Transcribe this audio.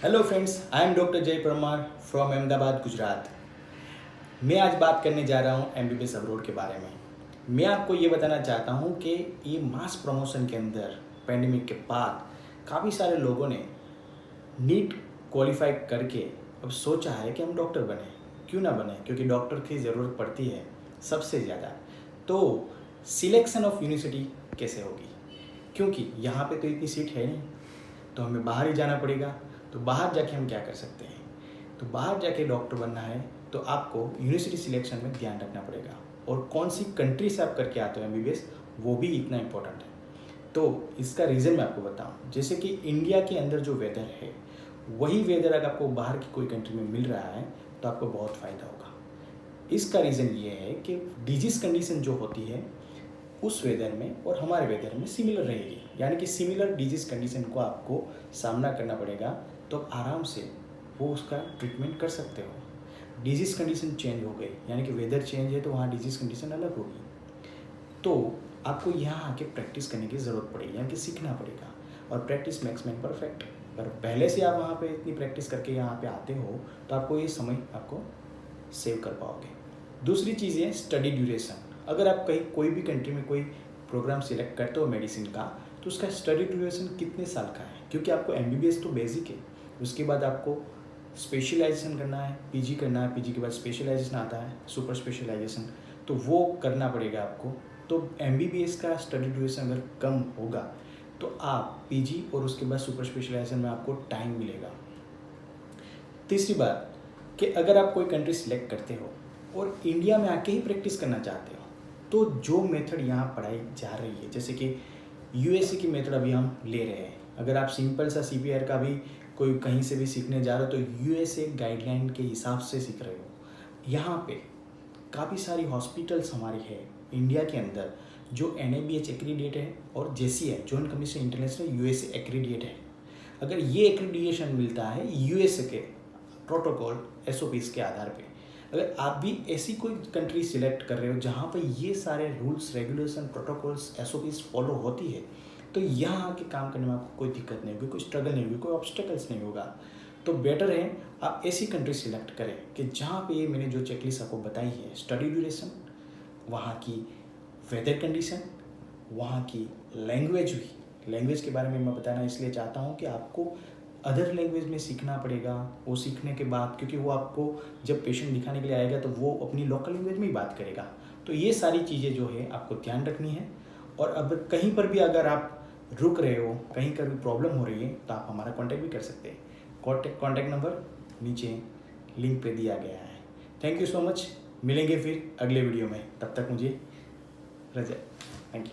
Hello friends, I am doctor जय Parmar from Ahmedabad, Gujarat. मैं आज बात करने जा रहा हूँ एमबीबीएस अब्रॉड के बारे में। मैं आपको ये बताना चाहता हूँ कि ये मास प्रमोशन के अंदर पैंडेमिक के बाद काफ़ी सारे लोगों ने नीट क्वालिफाई करके अब सोचा है कि हम डॉक्टर बने। क्यों ना बने, क्योंकि डॉक्टर की ज़रूरत पड़ती है सबसे ज़्यादा। तो सिलेक्शन ऑफ यूनिवर्सिटी कैसे होगी, क्योंकि यहाँ पे तो इतनी सीट है नहीं, तो हमें बाहर ही जाना पड़ेगा। तो बाहर जाके हम क्या कर सकते हैं, तो बाहर जाके डॉक्टर बनना है तो आपको यूनिवर्सिटी सिलेक्शन में ध्यान रखना पड़ेगा, और कौन सी कंट्री से आप करके आते हो एमबीबीएस, वो भी इतना इम्पोर्टेंट है। तो इसका रीज़न मैं आपको बताऊं, जैसे कि इंडिया के अंदर जो वेदर है वही वेदर अगर आपको बाहर की कोई कंट्री में मिल रहा है तो आपको बहुत फ़ायदा होगा। इसका रीज़न ये है कि डिजीज़ कंडीशन जो होती है उस वेदर में और हमारे वेदर में सिमिलर रहेगी, यानी कि सिमिलर डिजीज़ कंडीशन को आपको सामना करना पड़ेगा, तो आराम से वो उसका ट्रीटमेंट कर सकते हो। डिजीज़ कंडीशन चेंज हो गई, यानी कि वेदर चेंज है तो वहाँ डिजीज़ कंडीशन अलग होगी, तो आपको यहाँ आके प्रैक्टिस करने की ज़रूरत पड़ेगी, यानी कि सीखना पड़ेगा। और प्रैक्टिस मेक्स मैन परफेक्ट। पर पहले से आप वहाँ पे इतनी प्रैक्टिस करके यहाँ पे आते हो तो आपको ये समय आपको सेव कर पाओगे। दूसरी चीज़ है स्टडी ड्यूरेशन। अगर आप कहीं कोई भी कंट्री में कोई प्रोग्राम सिलेक्ट करते हो मेडिसिन का, तो उसका स्टडी ड्यूरेशन कितने साल का है, क्योंकि आपको एमबीबीएस तो बेसिक है, उसके बाद आपको स्पेशलाइजेशन करना है, पीजी करना है, पीजी के बाद स्पेशलाइजेशन आता है, सुपर स्पेशलाइजेशन, तो वो करना पड़ेगा आपको। तो एमबीबीएस का स्टडी ड्यूरेशन अगर कम होगा तो आप पीजी और उसके बाद सुपर स्पेशलाइजेशन में आपको टाइम मिलेगा। तीसरी बात कि अगर आप कोई कंट्री सिलेक्ट करते हो और इंडिया में आके ही प्रैक्टिस करना चाहते हो, तो जो मेथड यहाँ पढ़ाई जा रही है, जैसे कि यूएसए की मेथड अभी हम ले रहे हैं। अगर आप सिंपल सा सीपीआर का भी कोई कहीं से भी सीखने जा रहे हो तो यूएसए गाइडलाइन के हिसाब से सीख रहे हो। यहाँ पे काफ़ी सारी हॉस्पिटल्स हमारी है इंडिया के अंदर जो एनएबीएच एक्रीडिएट है और JCI joint commission international USA accredited है। अगर ये एक्रीडिएशन मिलता है यूएसए के प्रोटोकॉल एसओपीज के आधार पे, अगर आप भी ऐसी कोई कंट्री सिलेक्ट कर रहे हो जहाँ पर ये सारे rules regulation protocols SOPs follow होती है, तो यहाँ आके काम करने में आपको कोई दिक्कत नहीं होगी, कोई स्ट्रगल नहीं होगी, कोई ऑब्स्टेकल्स नहीं होगा। तो बेटर है आप ऐसी कंट्री सिलेक्ट करें कि जहाँ पे ये मैंने जो चेकलिस्ट आपको बताई है, स्टडी ड्यूरेशन, वहाँ की वेदर कंडीशन, वहाँ की लैंग्वेज भी। लैंग्वेज के बारे में मैं बताना इसलिए चाहता हूँ कि आपको अदर लैंग्वेज में सीखना पड़ेगा। वो सीखने के बाद, क्योंकि वो आपको जब पेशेंट दिखाने के लिए आएगा तो वो अपनी लोकल लैंग्वेज में ही बात करेगा, तो ये सारी चीज़ें जो है आपको ध्यान रखनी है। और अब कहीं पर भी अगर आप रुक रहे हो, कहीं पर भी प्रॉब्लम हो रही है, तो आप हमारा कॉन्टैक्ट भी कर सकते हैं। कॉन्टैक्ट नंबर नीचे लिंक पे दिया गया है। Thank you so much. मिलेंगे फिर अगले वीडियो में, तब तक मुझे रजा। Thank you.